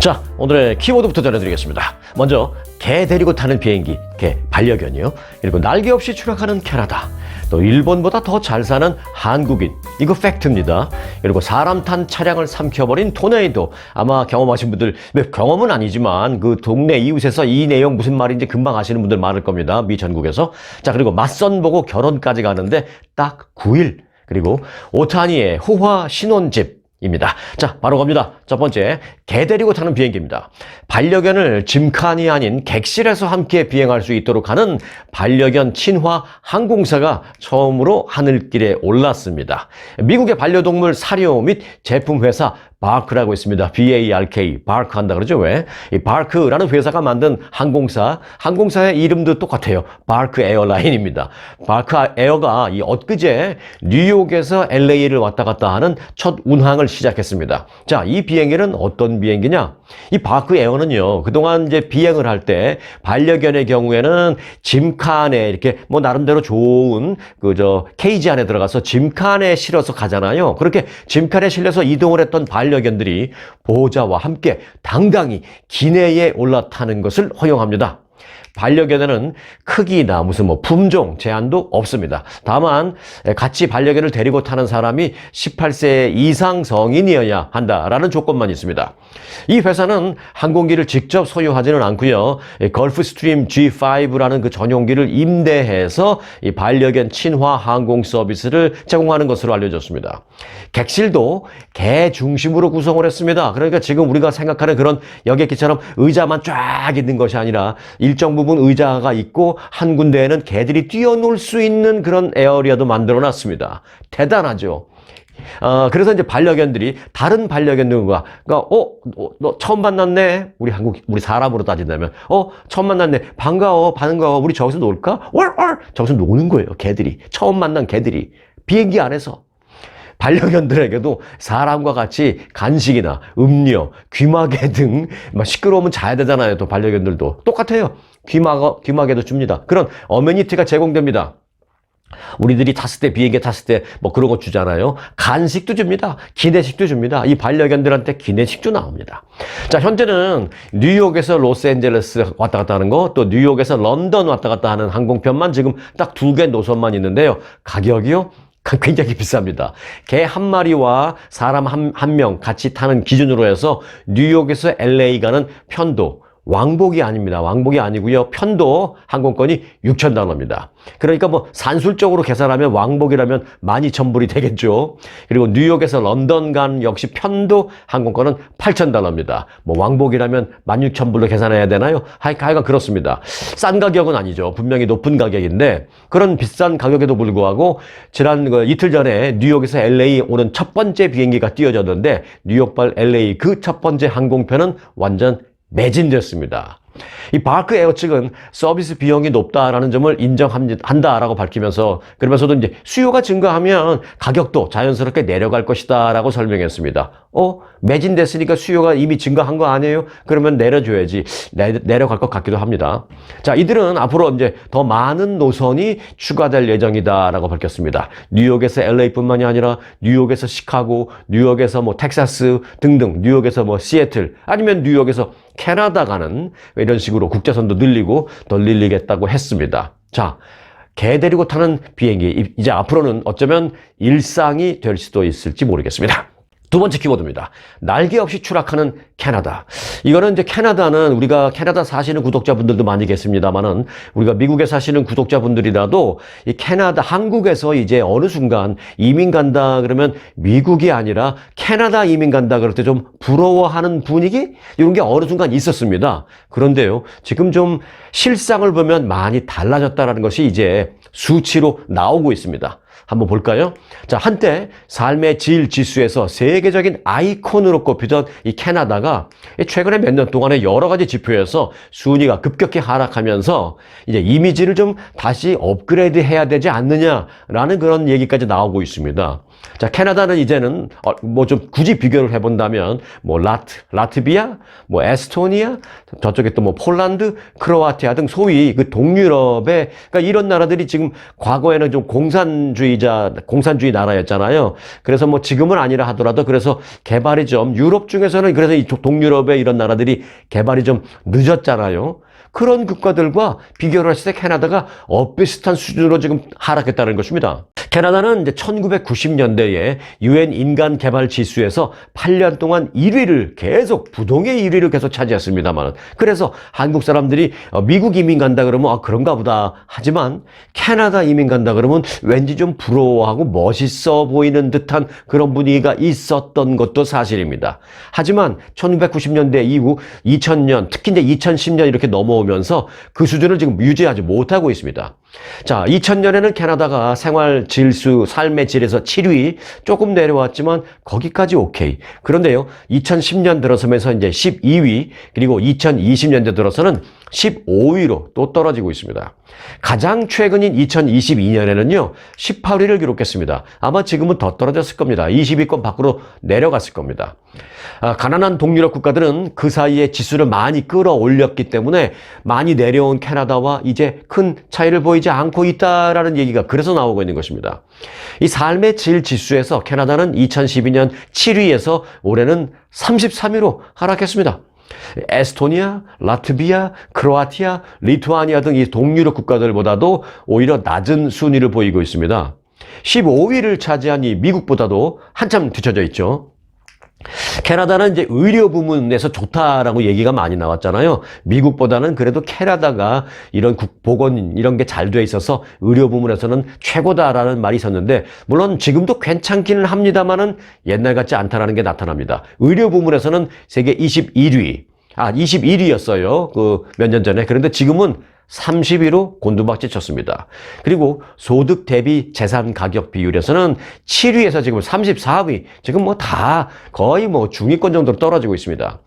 자, 오늘의 키워드부터 전해드리겠습니다. 먼저 개 데리고 타는 비행기, 개 반려견이요. 그리고 날개 없이 추락하는 캐나다. 또 일본보다 더 잘 사는 한국인, 이거 팩트입니다. 그리고 사람 탄 차량을 삼켜버린 토네이도. 아마 경험하신 분들, 경험은 아니지만 그 동네 이웃에서 이 내용 무슨 말인지 금방 아시는 분들 많을 겁니다. 미 전국에서. 자, 그리고 맞선 보고 결혼까지 가는데 딱 9일. 그리고 오타니의 호화 신혼집 입니다. 자, 바로 갑니다. 첫 번째, 개 데리고 타는 비행기입니다. 반려견을 짐칸이 아닌 객실에서 함께 비행할 수 있도록 하는 반려견 친화 항공사가 처음으로 하늘길에 올랐습니다. 미국의 반려동물 사료 및 제품 회사 바크라고 있습니다. BARK, 바크 한다 그러죠, 왜? 이 바크라는 회사가 만든 항공사의 이름도 똑같아요. 바크 에어라인입니다. 바크 에어가 엊그제 뉴욕에서 LA를 왔다 갔다 하는 첫 운항을 시작했습니다. 자, 이 비행기는 어떤 비행기냐? 이 바크 에어는요, 그동안 이제 비행을 할 때 반려견의 경우에는 짐칸에 이렇게 뭐 나름대로 좋은 케이지 안에 들어가서 짐칸에 실어서 가잖아요. 그렇게 짐칸에 실려서 이동을 했던 반려견들이 보호자와 함께 당당히 기내에 올라타는 것을 허용합니다. 반려견에는 크기나 무슨 품종 제한도 없습니다. 다만 같이 반려견을 데리고 타는 사람이 18세 이상 성인이어야 한다라는 조건만 있습니다. 이 회사는 항공기를 직접 소유하지는 않고요. 걸프스트림 G5라는 그 전용기를 임대해서 이 반려견 친화 항공 서비스를 제공하는 것으로 알려졌습니다. 객실도 개 중심으로 구성을 했습니다. 그러니까 지금 우리가 생각하는 그런 여객기처럼 의자만 쫙 있는 것이 아니라 일정 부분 의자가 있고 한 군데에는 개들이 뛰어놀 수 있는 그런 에어리어도 만들어 놨습니다. 대단하죠. 그래서 이제 반려견들이 다른 반려견들과 너 처음 만났네. 우리 사람으로 따진다면 처음 만났네. 반가워. 우리 저기서 놀까? 저기서 노는 거예요. 개들이. 처음 만난 개들이 비행기 안에서. 반려견들에게도 사람과 같이 간식이나 음료, 귀마개 등 시끄러우면 자야 되잖아요. 또 반려견들도 똑같아요. 귀마개도 줍니다. 그런 어메니티가 제공됩니다. 우리들이 비행기 탔을 때 그런 거 주잖아요. 간식도 줍니다. 기내식도 줍니다. 이 반려견들한테 기내식도 나옵니다. 자, 현재는 뉴욕에서 로스앤젤레스 왔다 갔다 하는 거, 또 뉴욕에서 런던 왔다 갔다 하는 항공편만 지금 딱 2개 노선만 있는데요. 가격이요? 굉장히 비쌉니다. 개 한 마리와 사람 한 명 같이 타는 기준으로 해서 뉴욕에서 LA 가는 편도, 왕복이 아닙니다. 왕복이 아니고요. 편도 항공권이 $6,000입니다. 그러니까 산술적으로 계산하면 왕복이라면 12,000불이 되겠죠. 그리고 뉴욕에서 런던 간 역시 편도 항공권은 $8,000입니다. 왕복이라면 16,000불로 계산해야 되나요? 하여간 그렇습니다. 싼 가격은 아니죠. 분명히 높은 가격인데 그런 비싼 가격에도 불구하고 지난 이틀 전에 뉴욕에서 LA 오는 첫 번째 비행기가 띄워졌는데 뉴욕발 LA 그 첫 번째 항공편은 완전 매진됐습니다. 이 바크 에어 측은 서비스 비용이 높다라는 점을 인정한다라고 밝히면서 그러면서도 이제 수요가 증가하면 가격도 자연스럽게 내려갈 것이다라고 설명했습니다. 매진됐으니까 수요가 이미 증가한 거 아니에요? 그러면 내려줘야지. 내려갈 것 같기도 합니다. 자, 이들은 앞으로 이제 더 많은 노선이 추가될 예정이다라고 밝혔습니다. 뉴욕에서 LA뿐만이 아니라 뉴욕에서 시카고, 뉴욕에서 텍사스 등등, 뉴욕에서 시애틀, 아니면 뉴욕에서 캐나다 가는 이런 식으로 국제선도 늘리고 더 늘리겠다고 했습니다. 자, 개 데리고 타는 비행기, 이제 앞으로는 어쩌면 일상이 될 수도 있을지 모르겠습니다. 두 번째 키워드입니다. 날개 없이 추락하는 캐나다. 이거는 이제 캐나다는 우리가 캐나다 사시는 구독자분들도 많이 계십니다만은 우리가 미국에 사시는 구독자분들이라도 이 캐나다, 한국에서 이제 어느 순간 이민 간다 그러면 미국이 아니라 캐나다 이민 간다 그럴 때 좀 부러워하는 분위기? 이런 게 어느 순간 있었습니다. 그런데요, 지금 좀 실상을 보면 많이 달라졌다는 것이 이제 수치로 나오고 있습니다. 한번 볼까요? 자, 한때 삶의 질 지수에서 세계적인 아이콘으로 꼽히던 이 캐나다가 최근에 몇 년 동안에 여러 가지 지표에서 순위가 급격히 하락하면서 이제 이미지를 좀 다시 업그레이드 해야 되지 않느냐라는 그런 얘기까지 나오고 있습니다. 자, 캐나다는 이제는 좀 굳이 비교를 해본다면 라트비아, 에스토니아, 저쪽에 또 폴란드, 크로아티아 등 소위 그 동유럽의 그러니까 이런 나라들이 지금 과거에는 좀 공산주의 공산주의 나라였잖아요. 그래서 뭐 지금은 아니라 하더라도 그래서 개발이 좀 유럽 중에서는 그래서 이 동유럽의 이런 나라들이 개발이 좀 늦었잖아요. 그런 국가들과 비교를 했을 때 캐나다가 비슷한 수준으로 지금 하락했다는 것입니다. 캐나다는 이제 1990년대에 유엔 인간 개발 지수에서 8년 동안 1위를 계속 부동의 1위를 계속 차지했습니다만, 그래서 한국 사람들이 미국 이민 간다 그러면 그런가 보다 하지만 캐나다 이민 간다 그러면 왠지 좀 부러워하고 멋있어 보이는 듯한 그런 분위기가 있었던 것도 사실입니다. 하지만 1990년대 이후 2000년, 특히 이제 2010년 이렇게 넘어오면서 그 수준을 지금 유지하지 못하고 있습니다. 자, 2000년에는 캐나다가 생활 질수, 삶의 질에서 7위, 조금 내려왔지만 거기까지 오케이. 그런데요, 2010년 들어서면서 이제 12위, 그리고 2020년대 들어서는 15위로 또 떨어지고 있습니다. 가장 최근인 2022년에는요, 18위를 기록했습니다. 아마 지금은 더 떨어졌을 겁니다. 20위권 밖으로 내려갔을 겁니다. 가난한 동유럽 국가들은 그 사이에 지수를 많이 끌어올렸기 때문에 많이 내려온 캐나다와 이제 큰 차이를 보이지 않고 있다라는 얘기가 그래서 나오고 있는 것입니다. 이 삶의 질 지수에서 캐나다는 2012년 7위에서 올해는 33위로 하락했습니다. 에스토니아, 라트비아, 크로아티아, 리투아니아 등 이 동유럽 국가들보다도 오히려 낮은 순위를 보이고 있습니다. 15위를 차지한 이 미국보다도 한참 뒤쳐져 있죠. 캐나다는 이제 의료 부문에서 좋다라고 얘기가 많이 나왔잖아요. 미국보다는 그래도 캐나다가 이런 보건 이런 게 잘 돼 있어서 의료 부문에서는 최고다라는 말이 있었는데, 물론 지금도 괜찮기는 합니다만은 옛날 같지 않다라는 게 나타납니다. 의료 부문에서는 세계 21위였어요. 그 몇 년 전에. 그런데 지금은 30위로 곤두박질 쳤습니다. 그리고 소득 대비 재산 가격 비율에서는 7위에서 지금 34위, 지금 뭐 다 거의 뭐 중위권 정도로 떨어지고 있습니다.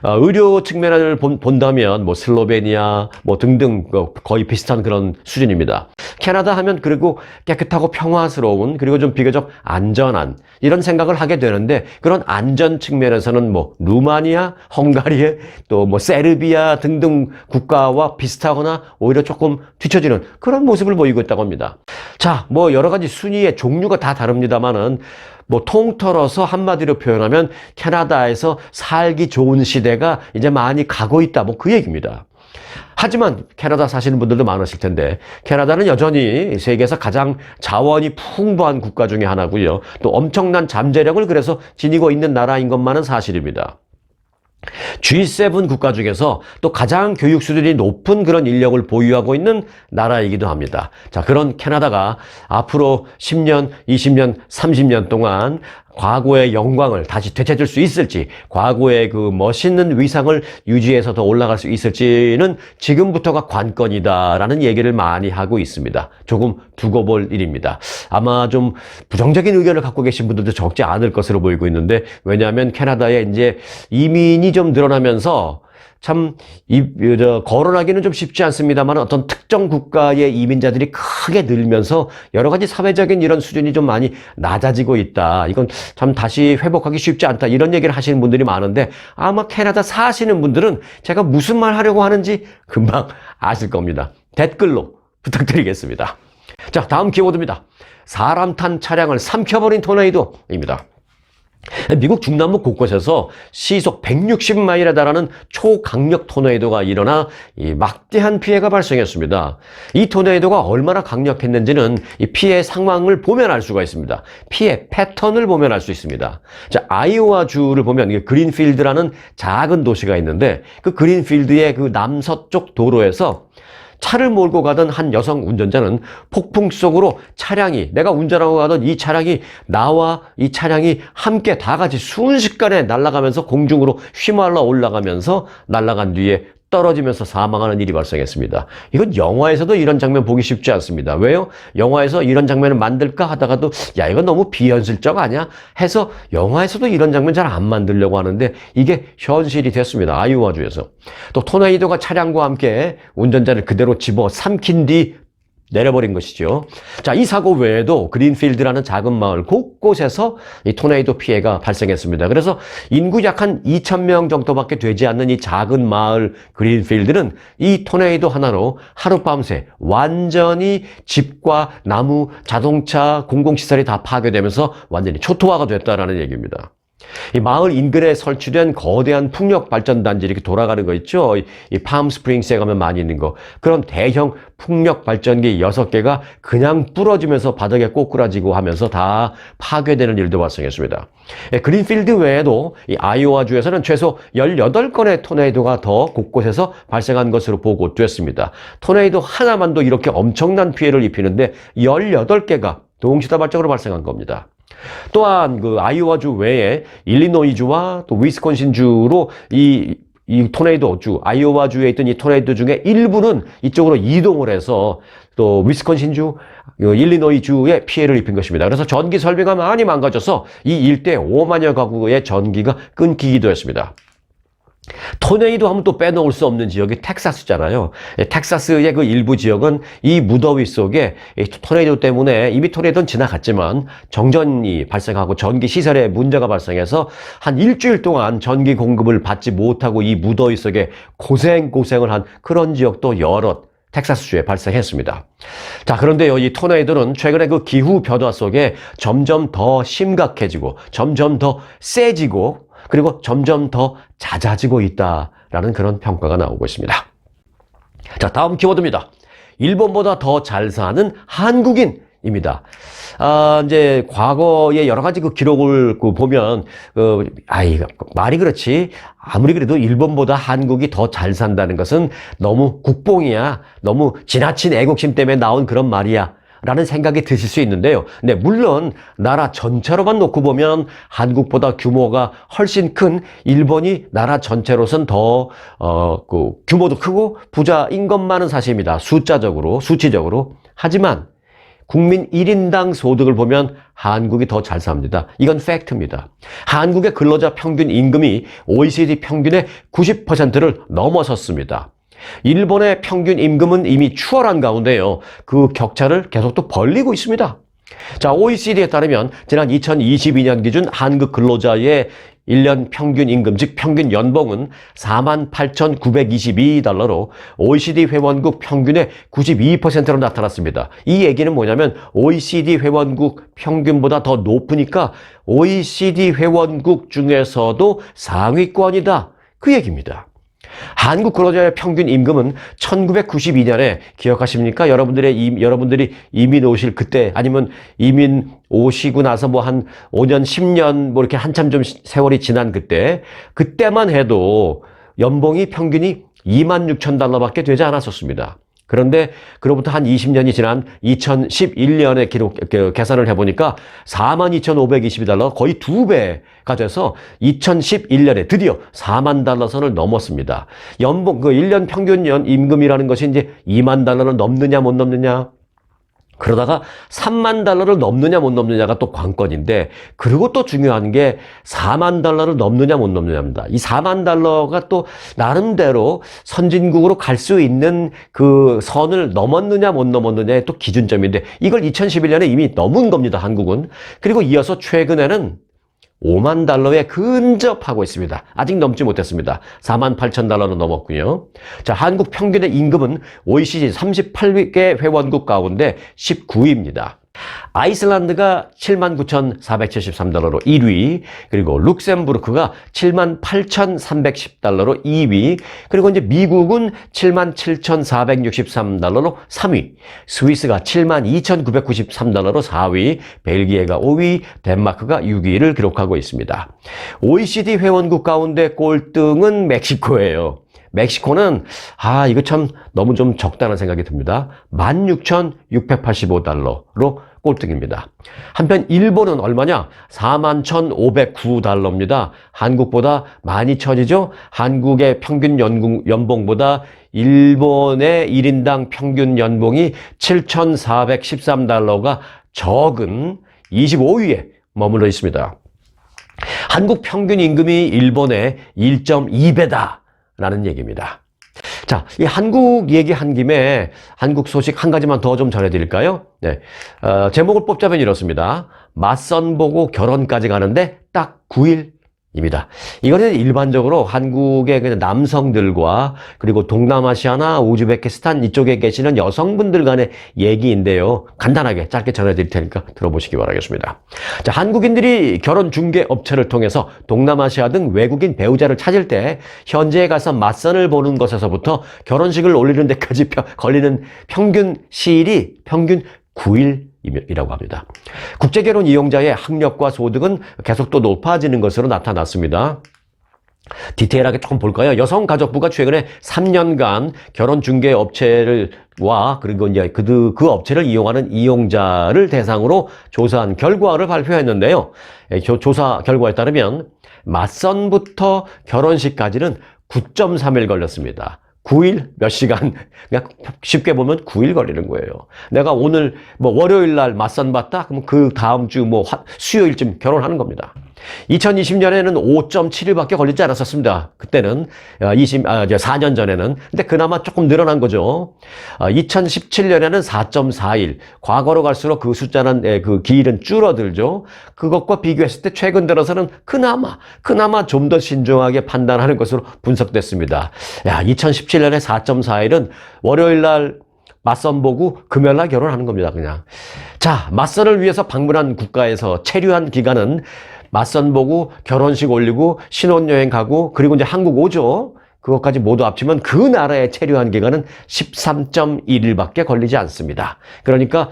의료 측면을 본다면 뭐 슬로베니아 뭐 등등 거의 비슷한 그런 수준입니다. 캐나다 하면 그리고 깨끗하고 평화스러운, 그리고 좀 비교적 안전한 이런 생각을 하게 되는데, 그런 안전 측면에서는 뭐 루마니아, 헝가리, 또 뭐 세르비아 등등 국가와 비슷하거나 오히려 조금 뒤처지는 그런 모습을 보이고 있다고 합니다. 자, 뭐 여러 가지 순위의 종류가 다 다릅니다만은 뭐 통틀어서 한마디로 표현하면 캐나다에서 살기 좋은 시대가 이제 많이 가고 있다, 뭐 그 얘기입니다. 하지만 캐나다 사시는 분들도 많으실 텐데, 캐나다는 여전히 세계에서 가장 자원이 풍부한 국가 중에 하나고요. 또 엄청난 잠재력을 그래서 지니고 있는 나라인 것만은 사실입니다. G7 국가 중에서 또 가장 교육 수준이 높은 그런 인력을 보유하고 있는 나라이기도 합니다. 자, 그런 캐나다가 앞으로 10년, 20년, 30년 동안 과거의 영광을 다시 되찾을 수 있을지, 과거의 그 멋있는 위상을 유지해서 더 올라갈 수 있을지는 지금부터가 관건이다라는 얘기를 많이 하고 있습니다. 조금 두고 볼 일입니다. 아마 좀 부정적인 의견을 갖고 계신 분들도 적지 않을 것으로 보이고 있는데, 왜냐하면 캐나다에 이제 이민이 좀 늘어나면서 참 거론하기는 좀 쉽지 않습니다만, 어떤 특정 국가의 이민자들이 크게 늘면서 여러 가지 사회적인 이런 수준이 좀 많이 낮아지고 있다. 이건 참 다시 회복하기 쉽지 않다. 이런 얘기를 하시는 분들이 많은데, 아마 캐나다 사시는 분들은 제가 무슨 말 하려고 하는지 금방 아실 겁니다. 댓글로 부탁드리겠습니다. 자, 다음 키워드입니다. 사람 탄 차량을 삼켜버린 토네이도입니다. 미국 중남부 곳곳에서 시속 160마일에 달하는 초강력 토네이도가 일어나 이 막대한 피해가 발생했습니다. 이 토네이도가 얼마나 강력했는지는 이 피해 상황을 보면 알 수가 있습니다. 피해 패턴을 보면 알 수 있습니다. 자, 아이오와 주를 보면 그린필드라는 작은 도시가 있는데, 그 그린필드의 그 남서쪽 도로에서 차를 몰고 가던 한 여성 운전자는 폭풍 속으로 내가 운전하고 가던 이 차량이, 나와 이 차량이 함께 다 같이 순식간에 날아가면서 공중으로 휘말라 올라가면서 날아간 뒤에 떨어지면서 사망하는 일이 발생했습니다. 이건 영화에서도 이런 장면 보기 쉽지 않습니다. 왜요? 영화에서 이런 장면을 만들까 하다가도 야, 이건 너무 비현실적 아니야? 해서 영화에서도 이런 장면 잘 안 만들려고 하는데, 이게 현실이 됐습니다. 아이오와주에서. 또 토네이도가 차량과 함께 운전자를 그대로 집어 삼킨 뒤 내려버린 것이죠. 자, 이 사고 외에도 그린필드라는 작은 마을 곳곳에서 이 토네이도 피해가 발생했습니다. 그래서 인구 약 한 2,000명 정도밖에 되지 않는 이 작은 마을 그린필드는 이 토네이도 하나로 하룻밤새 완전히 집과 나무, 자동차, 공공시설이 다 파괴되면서 완전히 초토화가 됐다라는 얘기입니다. 이 마을 인근에 설치된 거대한 풍력 발전단지 이렇게 돌아가는 거 있죠? 이 팜스프링스에 가면 많이 있는 거. 그런 대형 풍력 발전기 6개가 그냥 부러지면서 바닥에 꼬꾸라지고 하면서 다 파괴되는 일도 발생했습니다. 그린필드 외에도 이 아이오와주에서는 최소 18건의 토네이도가 더 곳곳에서 발생한 것으로 보고됐습니다. 토네이도 하나만도 이렇게 엄청난 피해를 입히는데 18개가 동시다발적으로 발생한 겁니다. 또한 그 아이오와주 외에 일리노이주와 또 위스콘신주로 이 토네이도주, 아이오와주에 있던 이 토네이도 중에 일부는 이쪽으로 이동을 해서 또 위스콘신주, 일리노이주에 피해를 입힌 것입니다. 그래서 전기 설비가 많이 망가져서 이 일대 5만여 가구의 전기가 끊기기도 했습니다. 토네이도 하면 또 빼놓을 수 없는 지역이 텍사스잖아요. 텍사스의 그 일부 지역은 이 무더위 속에 토네이도 때문에 이미 토네이도는 지나갔지만 정전이 발생하고 전기 시설에 문제가 발생해서 한 일주일 동안 전기 공급을 받지 못하고 이 무더위 속에 고생을 한 그런 지역도 여러 텍사스주에 발생했습니다. 자, 그런데요, 이 토네이도는 최근에 그 기후 변화 속에 점점 더 심각해지고 점점 더 세지고 그리고 점점 더 잦아지고 있다라는 그런 평가가 나오고 있습니다. 자, 다음 키워드입니다. 일본보다 더 잘 사는 한국인입니다. 이제 과거의 여러 가지 그 기록을 보면, 말이 그렇지. 아무리 그래도 일본보다 한국이 더 잘 산다는 것은 너무 국뽕이야. 너무 지나친 애국심 때문에 나온 그런 말이야. 라는 생각이 드실 수 있는데요. 네, 물론 나라 전체로만 놓고 보면 한국보다 규모가 훨씬 큰 일본이 나라 전체로선 더 규모도 크고 부자인 것만은 사실입니다. 수치적으로. 하지만 국민 1인당 소득을 보면 한국이 더 잘 삽니다. 이건 팩트입니다. 한국의 근로자 평균 임금이 OECD 평균의 90%를 넘어섰습니다. 일본의 평균 임금은 이미 추월한 가운데요. 그 격차를 계속 또 벌리고 있습니다. 자, OECD에 따르면 지난 2022년 기준 한국 근로자의 1년 평균 임금, 즉 평균 연봉은 48,922달러로 OECD 회원국 평균의 92%로 나타났습니다. 이 얘기는 뭐냐면 OECD 회원국 평균보다 더 높으니까 OECD 회원국 중에서도 상위권이다. 그 얘기입니다. 한국 근로자의 평균 임금은 1992년에 기억하십니까? 여러분들이 이민 오실 그때 아니면 이민 오시고 나서 뭐 한 5년, 10년 뭐 이렇게 한참 좀 세월이 지난 그때만 해도 연봉이 평균이 26,000달러밖에 되지 않았었습니다. 그런데 그로부터 한 20년이 지난 2011년에 계산을 해보니까 42,522달러 거의 2배가 돼서 2011년에 드디어 4만 달러 선을 넘었습니다. 연봉, 1년 평균 임금이라는 것이 이제 2만 달러를 넘느냐 못 넘느냐. 그러다가 3만 달러를 넘느냐 못 넘느냐가 또 관건인데, 그리고 또 중요한 게 4만 달러를 넘느냐 못 넘느냐입니다. 이 4만 달러가 또 나름대로 선진국으로 갈 수 있는 그 선을 넘었느냐 못 넘었느냐의 또 기준점인데, 이걸 2011년에 이미 넘은 겁니다, 한국은. 그리고 이어서 최근에는 5만 달러에 근접하고 있습니다. 아직 넘지 못했습니다. 48,000달러는 넘었고요. 자, 한국 평균의 임금은 OECD 38개 회원국 가운데 19위입니다. 아이슬란드가 79,473달러로 1위, 그리고 룩셈부르크가 78,310달러로 2위, 그리고 이제 미국은 77,463달러로 3위, 스위스가 72,993달러로 4위, 벨기에가 5위, 덴마크가 6위를 기록하고 있습니다. OECD 회원국 가운데 꼴등은 멕시코예요. 멕시코는 이거 참 너무 좀 적다는 생각이 듭니다. 16,685달러로 꼴등입니다. 한편 일본은 얼마냐? 41,509달러입니다. 한국보다 많이 처지죠? 한국의 평균 연봉보다 일본의 1인당 평균 연봉이 7,413달러가 적은 25위에 머물러 있습니다. 한국 평균 임금이 일본의 1.2배다. 라는 얘기입니다. 자, 이 한국 얘기한 김에 한국 소식 한 가지만 더 좀 전해드릴까요? 네. 제목을 뽑자면 이렇습니다. 맞선 보고 결혼까지 가는데 딱 9일입니다. 이거는 일반적으로 한국의 그냥 남성들과 그리고 동남아시아나 우즈베키스탄 이쪽에 계시는 여성분들 간의 얘기인데요. 간단하게 짧게 전해드릴 테니까 들어보시기 바라겠습니다. 자, 한국인들이 결혼 중개 업체를 통해서 동남아시아 등 외국인 배우자를 찾을 때 현지에 가서 맞선을 보는 것에서부터 결혼식을 올리는 데까지 걸리는 평균 시일이 평균 9일이라고 합니다. 국제결혼 이용자의 학력과 소득은 계속 또 높아지는 것으로 나타났습니다. 디테일하게 조금 볼까요? 여성가족부가 최근에 3년간 결혼 중개 업체와 그리고 이제 그 업체를 이용하는 이용자를 대상으로 조사한 결과를 발표했는데요. 조사 결과에 따르면 맞선부터 결혼식까지는 9.3일 걸렸습니다. 9일 몇 시간, 그냥 쉽게 보면 9일 걸리는 거예요. 내가 오늘 월요일 날 맞선 봤다? 그럼 그 다음 주 수요일쯤 결혼하는 겁니다. 2020년에는 5.7일밖에 걸리지 않았었습니다. 그때는 4년 전에는. 근데 그나마 조금 늘어난 거죠. 2017년에는 4.4일. 과거로 갈수록 그 숫자는 그 기일은 줄어들죠. 그것과 비교했을 때 최근 들어서는 그나마 좀 더 신중하게 판단하는 것으로 분석됐습니다. 2017년에 4.4일은 월요일 날 맞선 보고 금요일 날 결혼하는 겁니다, 그냥. 자, 맞선을 위해서 방문한 국가에서 체류한 기간은 맞선 보고 결혼식 올리고 신혼여행 가고 그리고 이제 한국 오죠. 그것까지 모두 합치면 그 나라에 체류한 기간은 13.1일밖에 걸리지 않습니다. 그러니까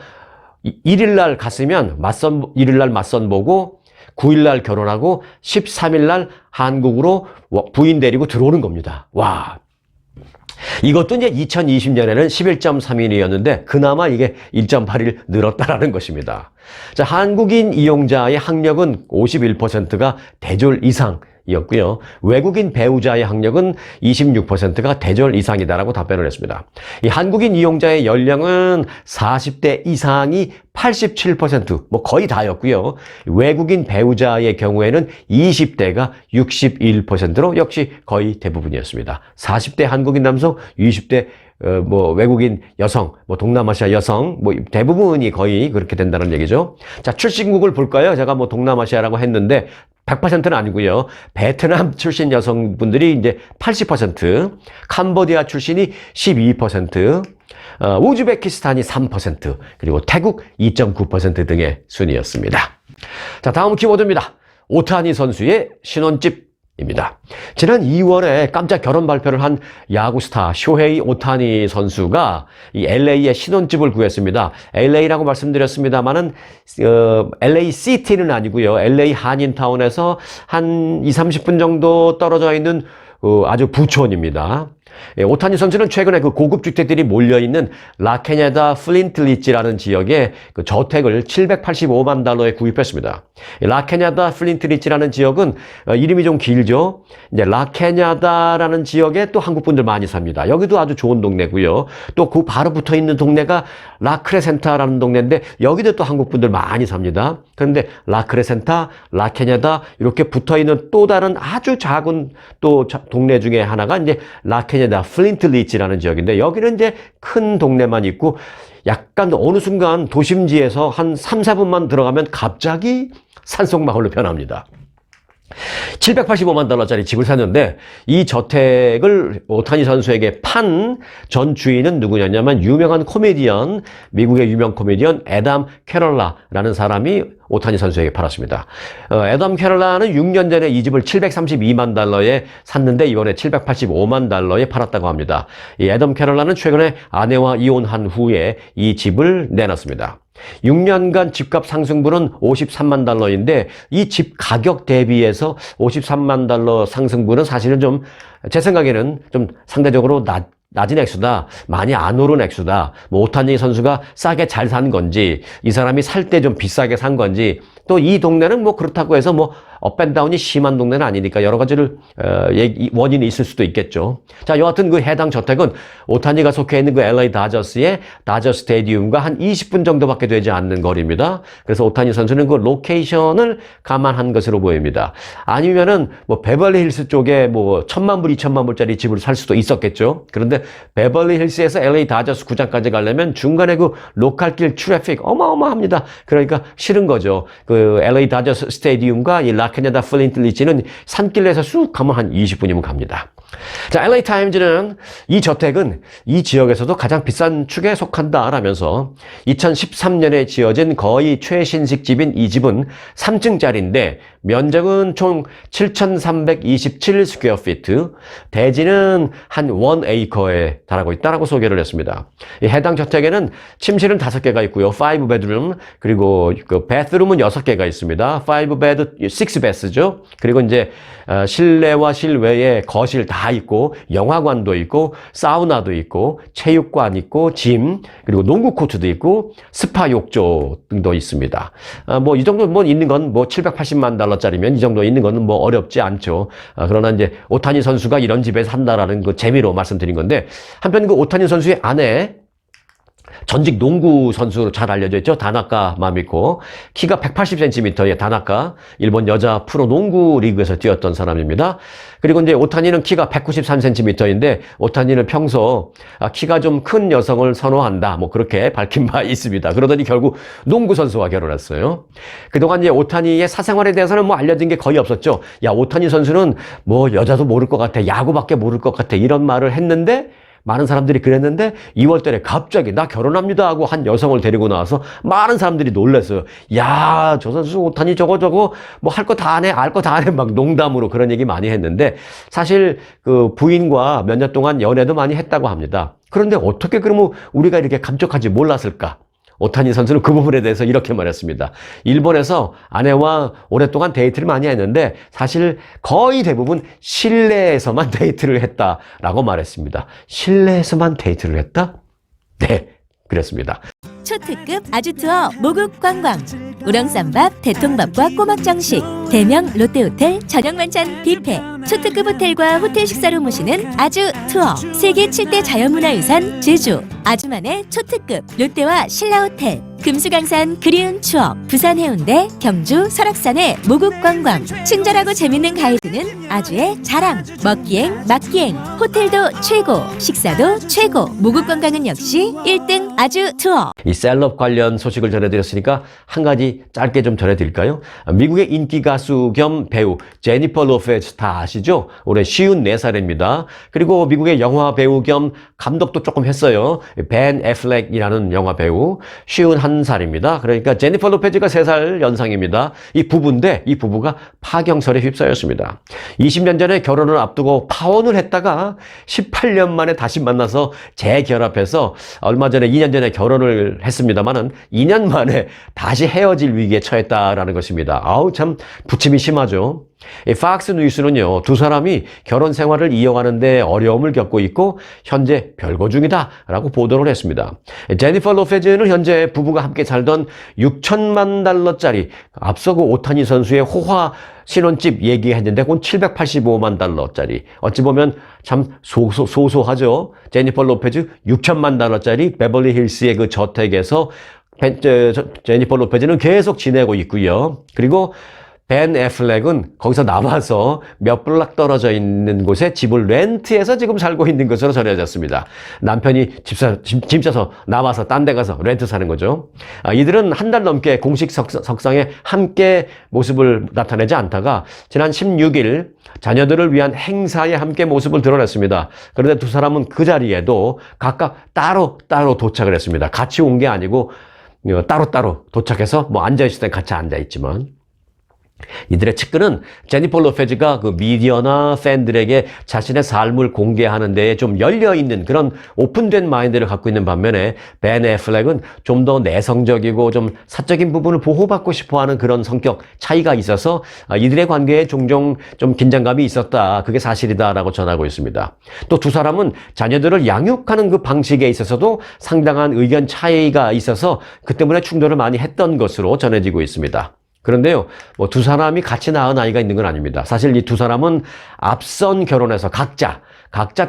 1일 날 갔으면 1일 날 맞선 보고 9일 날 결혼하고 13일 날 한국으로 부인 데리고 들어오는 겁니다. 와. 이것도 이제 2020년에는 11.3일이었는데 그나마 이게 1.8일 늘었다라는 것입니다. 자, 한국인 이용자의 학력은 51%가 대졸 이상이었고요. 외국인 배우자의 학력은 26%가 대졸 이상이다라고 답변을 했습니다. 이 한국인 이용자의 연령은 40대 이상이 87%, 거의 다였고요. 외국인 배우자의 경우에는 20대가 61%로 역시 거의 대부분이었습니다. 40대 한국인 남성, 20대 외국인 여성, 동남아시아 여성, 대부분이 거의 그렇게 된다는 얘기죠. 자, 출신국을 볼까요? 제가 동남아시아라고 했는데 100%는 아니고요. 베트남 출신 여성분들이 이제 80%, 캄보디아 출신이 12%, 우즈베키스탄이 3%, 그리고 태국 2.9% 등의 순이었습니다. 자, 다음 키워드입니다. 오타니 선수의 신혼집입니다. 지난 2월에 깜짝 결혼 발표를 한 야구 스타 쇼헤이 오타니 선수가 이 LA에 신혼집을 구했습니다. LA라고 말씀드렸습니다만은 LA 시티는 아니고요. LA 한인타운에서 한 20-30분 정도 떨어져 있는 아주 부촌입니다. 오타니 선수는 최근에 그 고급 주택들이 몰려있는 라케냐다 플린트리지라는 지역에 그 저택을 $785만 구입했습니다. 라케냐다 플린트리지라는 지역은 이름이 좀 길죠. 이제 라케냐다라는 지역에 또 한국 분들 많이 삽니다. 여기도 아주 좋은 동네고요. 또 그 바로 붙어 있는 동네가 라크레센타라는 동네인데 여기도 또 한국 분들 많이 삽니다. 그런데 라크레센타, 라케냐다 이렇게 붙어 있는 또 다른 아주 작은 또 동네 중에 하나가 이제 라케냐다 플린트리지라는 지역인데 여기는 이제 큰 동네만 있고 약간 어느 순간 도심지에서 한 3-4분만 들어가면 갑자기 산속마을로 변합니다. $785만 달러짜리 집을 샀는데 이 저택을 오타니 선수에게 판 전 주인은 누구냐면 유명한 코미디언, 미국의 유명 코미디언 애덤 캐럴라라는 사람이 오타니 선수에게 팔았습니다. 애덤 캐럴라는 6년 전에 이 집을 $732만 샀는데 이번에 $785만 팔았다고 합니다. 이 애덤 캐럴라는 최근에 아내와 이혼한 후에 이 집을 내놨습니다. 6년간 집값 상승분은 $53만 인데 이 집 가격 대비해서 $53만 상승분은 사실은 좀 제 생각에는 좀 상대적으로 낮은 액수다. 많이 안 오른 액수다. 오타니 선수가 싸게 잘 산 건지 이 사람이 살 때 좀 비싸게 산 건지 또 이 동네는 뭐 그렇다고 해서 뭐 업앤다운이 심한 동네는 아니니까 여러 가지를 원인이 있을 수도 있겠죠. 자, 여하튼 그 해당 저택은 오타니가 속해 있는 그 LA 다저스의 다저 스테디움과 한 20분 정도밖에 되지 않는 거리입니다. 그래서 오타니 선수는 그 로케이션을 감안한 것으로 보입니다. 아니면은 뭐 베벌리 힐스 쪽에 뭐 1,000만 불, 2,000만 불짜리 집을 살 수도 있었겠죠. 그런데 베벌리 힐스에서 LA 다저스 구장까지 가려면 중간에 그 로컬길 트래픽 어마어마합니다. 그러니까 싫은 거죠. 그 LA 다저스 스테디움과 이 라케냐다 플린트 리치는 산길에서 쑥 가면 한 20분이면 갑니다. 자, LA 타임즈는 이 저택은 이 지역에서도 가장 비싼 축에 속한다라면서 2013년에 지어진 거의 최신식 집인 이 집은 3층짜리인데 면적은 총 7,327 스퀘어피트, 대지는 한 1에이커에 달하고 있다라고 소개를 했습니다. 이 해당 저택에는 침실은 5개가 있고요. 5베드룸, 그리고 그 베드룸은 6개가 있습니다. 5베드, 6베스죠. 그리고 이제 실내와 실외에 거실 다 있고, 영화관도 있고, 사우나도 있고, 체육관 있고, 짐, 그리고 농구 코트도 있고, 스파 욕조 등도 있습니다. 뭐 이 정도 뭐 있는 건 뭐 780만 달러짜리면 이 정도 있는 거는 뭐 어렵지 않죠. 그러나 이제 오타니 선수가 이런 집에 산다라는 그 재미로 말씀드린 건데, 한편 그 오타니 선수의 아내, 전직 농구 선수로 잘 알려져 있죠. 다나카 마미코. 키가 180cm의 다나카. 일본 여자 프로 농구 리그에서 뛰었던 사람입니다. 그리고 이제 오타니는 키가 193cm인데 오타니는 평소 키가 좀 큰 여성을 선호한다. 뭐 그렇게 밝힌 바 있습니다. 그러더니 결국 농구 선수와 결혼했어요. 그동안 이제 오타니의 사생활에 대해서는 뭐 알려진 게 거의 없었죠. 야, 오타니 선수는 뭐 여자도 모를 것 같아. 야구밖에 모를 것 같아. 이런 말을 했는데 많은 사람들이 그랬는데 2월 달에 갑자기 나 결혼합니다 하고 한 여성을 데리고 나와서 많은 사람들이 놀랐어요. 야, 저 선수 오타니 저거 뭐 할 거 다 안 해, 알 거 다 안 해 막 농담으로 그런 얘기 많이 했는데 사실 그 부인과 몇 년 동안 연애도 많이 했다고 합니다. 그런데 어떻게 그러면 우리가 이렇게 감쪽하지 몰랐을까? 오타니 선수는 그 부분에 대해서 이렇게 말했습니다. 일본에서 아내와 오랫동안 데이트를 많이 했는데 사실 거의 대부분 실내에서만 데이트를 했다라고 말했습니다. 실내에서만 데이트를 했다? 네, 그랬습니다. 초특급 아주투어 모국 관광, 우렁쌈밥, 대통밥과 꼬막 정식, 대명 롯데호텔 저녁 만찬 뷔페, 초특급 호텔과 호텔 식사로 모시는 아주 투어, 세계 7대 자연문화유산 제주, 아주만의 초특급 롯데와 신라호텔, 금수강산 그리운 추억, 부산 해운대, 경주, 설악산의 모국 관광, 친절하고 재밌는 가이드는 아주의 자랑, 먹기행, 맛기행, 호텔도 최고, 식사도 최고, 모국 관광은 역시 1등 아주 투어. 이 셀럽 관련 소식을 전해드렸으니까 한 가지 짧게 좀 전해드릴까요? 미국의 인기 가수 겸 배우 제니퍼 로페즈 다 아시죠? 올해 54살입니다. 그리고 미국의 영화 배우 겸 감독도 조금 했어요. 벤 애플렉이라는 영화 배우 51살입니다. 그러니까 제니퍼 로페즈가 3살 연상입니다. 이 부부인데 이 부부가 파경설에 휩싸였습니다. 20년 전에 결혼을 앞두고 파혼을 했다가 18년 만에 다시 만나서 재결합해서 얼마 전에 2년 전에 결혼을 했습니다만은 2년 만에 다시 헤어질 위기에 처했다라는 것입니다. 아우 참 부침이 심하죠. 이 팍스 뉴스는요, 두 사람이 결혼 생활을 이어가는데 어려움을 겪고 있고 현재 별거 중이다라고 보도를 했습니다. 제니퍼 로페즈는 현재 부부가 함께 살던 6천만 달러짜리 앞서 그 오타니 선수의 호화 신혼집 얘기했는데 그건 785만 달러짜리. 어찌 보면 참 소소하죠. 제니퍼 로페즈 6천만 달러짜리 베벌리 힐스의 그 저택에서 제니퍼 로페즈는 계속 지내고 있고요. 그리고 벤 애플렉은 거기서 남아서 몇 블락 떨어져 있는 곳에 집을 렌트해서 지금 살고 있는 것으로 전해졌습니다. 남편이 짐 싸서 남아서 딴 데 가서 렌트 사는 거죠. 이들은 한 달 넘게 공식 석상에 함께 모습을 나타내지 않다가 지난 16일 자녀들을 위한 행사에 함께 모습을 드러냈습니다. 그런데 두 사람은 그 자리에도 각각 따로 도착을 했습니다. 같이 온 게 아니고 따로 도착해서 뭐 앉아있을 땐 같이 앉아있지만 이들의 측근은 제니퍼 로페즈가 그 미디어나 팬들에게 자신의 삶을 공개하는 데에 좀 열려있는 그런 오픈된 마인드를 갖고 있는 반면에 벤 애플렉은 좀 더 내성적이고 좀 사적인 부분을 보호받고 싶어하는 그런 성격 차이가 있어서 이들의 관계에 종종 좀 긴장감이 있었다. 그게 사실이다라고 전하고 있습니다. 또 두 사람은 자녀들을 양육하는 그 방식에 있어서도 상당한 의견 차이가 있어서 그 때문에 충돌을 많이 했던 것으로 전해지고 있습니다. 그런데요, 뭐 두 사람이 같이 낳은 아이가 있는 건 아닙니다. 사실 이 두 사람은 앞선 결혼해서 각자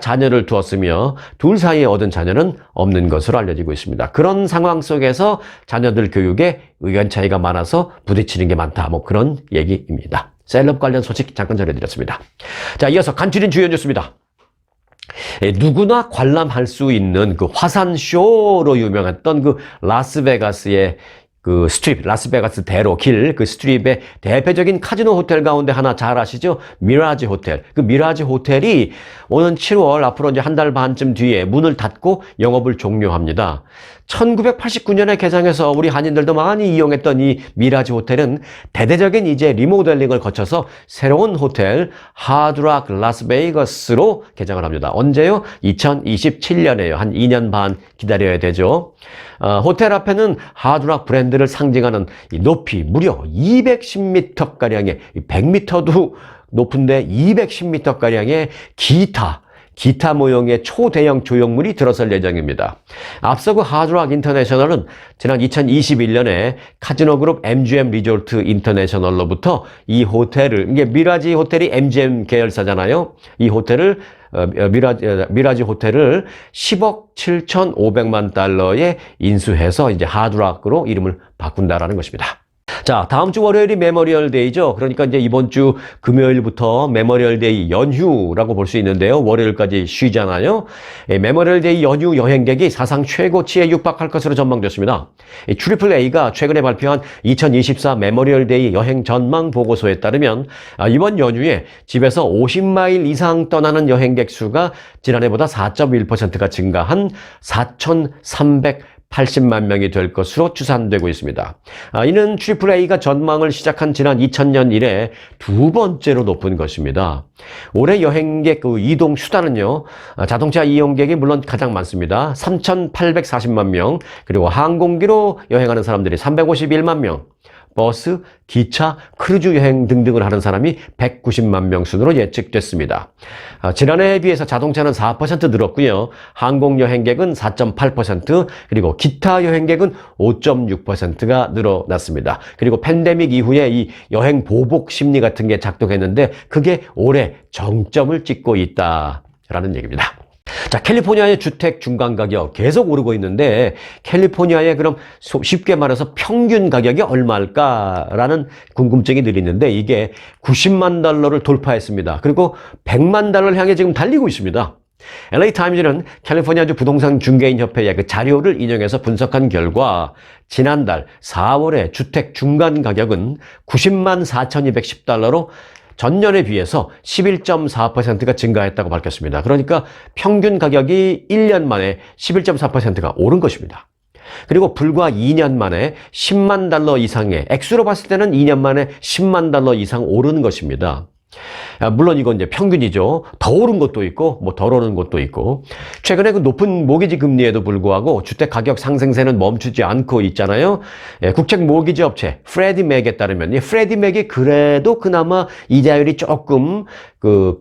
자녀를 두었으며 둘 사이에 얻은 자녀는 없는 것으로 알려지고 있습니다. 그런 상황 속에서 자녀들 교육에 의견 차이가 많아서 부딪히는 게 많다. 뭐 그런 얘기입니다. 셀럽 관련 소식 잠깐 전해드렸습니다. 자, 이어서 간추린 주요 뉴스입니다. 누구나 관람할 수 있는 그 화산쇼로 유명했던 그 라스베가스의 그 스트립, 라스베가스 대로 길, 그 스트립의 대표적인 카지노 호텔 가운데 하나 잘 아시죠? 미라지 호텔. 그 미라지 호텔이 오는 7월 앞으로 이제 한 달 반쯤 뒤에 문을 닫고 영업을 종료합니다. 1989년에 개장해서 우리 한인들도 많이 이용했던 이 미라지 호텔은 대대적인 이제 리모델링을 거쳐서 새로운 호텔 하드락 라스베이거스로 개장을 합니다. 언제요? 2027년에요. 한 2년 반 기다려야 되죠. 호텔 앞에는 하드락 브랜드를 상징하는 이 높이 무려 210m가량의 100m도 높은데 210m가량의 기타 모형의 초대형 조형물이 들어설 예정입니다. 앞서 그 하드락 인터내셔널은 지난 2021년에 카지노 그룹 MGM 리조트 인터내셔널로부터 이 호텔을, 이게 미라지 호텔이 MGM 계열사잖아요. 이 호텔을 미라지 호텔을 10억 7,500만 달러에 인수해서 이제 하드락으로 이름을 바꾼다라는 것입니다. 자, 다음 주 월요일이 메모리얼 데이죠. 그러니까 이제 이번 주 금요일부터 메모리얼 데이 연휴라고 볼 수 있는데요. 월요일까지 쉬잖아요. 메모리얼 데이 연휴 여행객이 사상 최고치에 육박할 것으로 전망됐습니다. 트리플 A가 최근에 발표한 2024 메모리얼 데이 여행 전망 보고서에 따르면 이번 연휴에 집에서 50마일 이상 떠나는 여행객 수가 지난해보다 4.1%가 증가한 4,380만 명이 될 것으로 추산되고 있습니다. 이는 AAA가 전망을 시작한 지난 2000년 이래 두 번째로 높은 것입니다. 올해 여행객 그 이동 수단은요, 자동차 이용객이 물론 가장 많습니다. 3,840만 명, 그리고 항공기로 여행하는 사람들이 351만 명, 버스, 기차, 크루즈 여행 등등을 하는 사람이 190만 명 순으로 예측됐습니다. 지난해에 비해서 자동차는 4% 늘었고요. 항공 여행객은 4.8%, 그리고 기타 여행객은 5.6%가 늘어났습니다. 그리고 팬데믹 이후에 이 여행 보복 심리 같은 게 작동했는데 그게 올해 정점을 찍고 있다라는 얘기입니다. 자, 캘리포니아의 주택 중간 가격 계속 오르고 있는데 캘리포니아의 그럼 쉽게 말해서 평균 가격이 얼마일까라는 궁금증이 늘 있는데 이게 90만 달러를 돌파했습니다. 그리고 100만 달러를 향해 지금 달리고 있습니다. LA 타임즈는 캘리포니아주 부동산 중개인 협회의 그 자료를 인용해서 분석한 결과 지난달 4월의 주택 중간 가격은 90만 4,210달러로 전년에 비해서 11.4%가 증가했다고 밝혔습니다. 그러니까 평균 가격이 1년 만에 11.4%가 오른 것입니다. 그리고 불과 2년 만에 10만 달러 이상의, 액수로 봤을 때는 2년 만에 10만 달러 이상 오른 것입니다. 물론 이건 이제 평균이죠. 더 오른 것도 있고, 뭐 덜 오른 것도 있고. 최근에 그 높은 모기지 금리에도 불구하고 주택 가격 상승세는 멈추지 않고 있잖아요. 국책 모기지 업체 프레디 맥에 따르면 이 프레디 맥이 그래도 그나마 이자율이 조금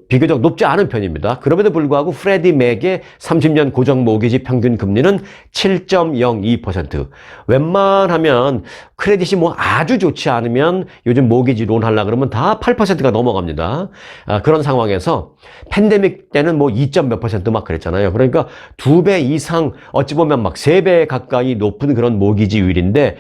비교적 높지 않은 편입니다. 그럼에도 불구하고 프레디 맥의 30년 고정 모기지 평균 금리는 7.02%. 웬만하면 크레딧이 뭐 아주 좋지 않으면 요즘 모기지 론 하려고 그러면 다 8%가 넘어갑니다. 그런 상황에서 팬데믹 때는 뭐 2점 몇 퍼센트 막 그랬잖아요. 그러니까 2배 이상 어찌 보면 막 3배 가까이 높은 그런 모기지율인데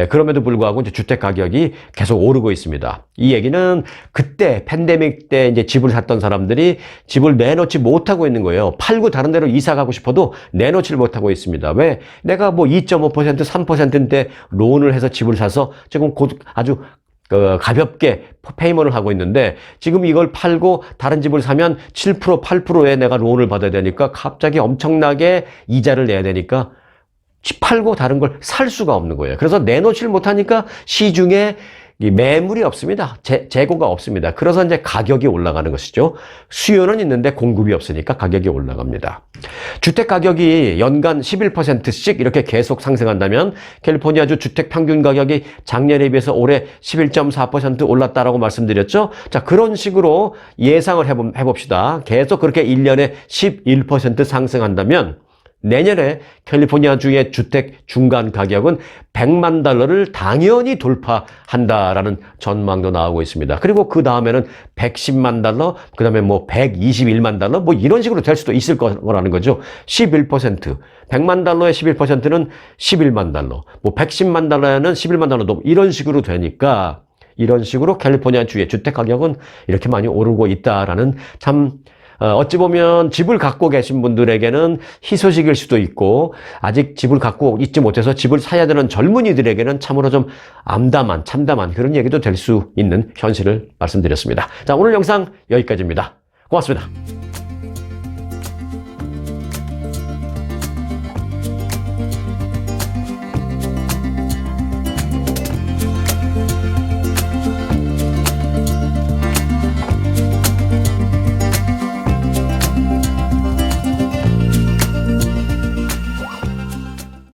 그럼에도 불구하고 이제 주택 가격이 계속 오르고 있습니다. 이 얘기는 그때 팬데믹 때 이제 집을 샀던 사람들이 집을 내놓지 못하고 있는 거예요. 팔고 다른 데로 이사 가고 싶어도 내놓지를 못하고 있습니다. 왜? 내가 뭐 2.5%, 3%인데 론을 해서 집을 사서 지금 아주 가볍게 페이먼을 하고 있는데 지금 이걸 팔고 다른 집을 사면 7%, 8%에 내가 론을 받아야 되니까 갑자기 엄청나게 이자를 내야 되니까 팔고 다른 걸 살 수가 없는 거예요. 그래서 내놓지를 못하니까 시중에 매물이 없습니다. 재고가 없습니다. 그래서 이제 가격이 올라가는 것이죠. 수요는 있는데 공급이 없으니까 가격이 올라갑니다. 주택 가격이 연간 11%씩 이렇게 계속 상승한다면 캘리포니아주 주택 평균 가격이 작년에 비해서 올해 11.4% 올랐다라고 말씀드렸죠. 자, 그런 식으로 예상을 해봅시다. 계속 그렇게 1년에 11% 상승한다면 내년에 캘리포니아주의 주택 중간 가격은 100만 달러를 당연히 돌파한다라는 전망도 나오고 있습니다. 그리고 그 다음에는 110만 달러, 그 다음에 뭐 121만 달러, 뭐 이런 식으로 될 수도 있을 거라는 거죠. 11%. 100만 달러의 11%는 11만 달러, 뭐 110만 달러에는 11만 달러, 이런 식으로 되니까 이런 식으로 캘리포니아주의 주택 가격은 이렇게 많이 오르고 있다라는 참 어찌 보면 집을 갖고 계신 분들에게는 희소식일 수도 있고 아직 집을 갖고 있지 못해서 집을 사야 되는 젊은이들에게는 참으로 좀 암담한 참담한 그런 얘기도 될 수 있는 현실을 말씀드렸습니다. 자, 오늘 영상 여기까지입니다. 고맙습니다.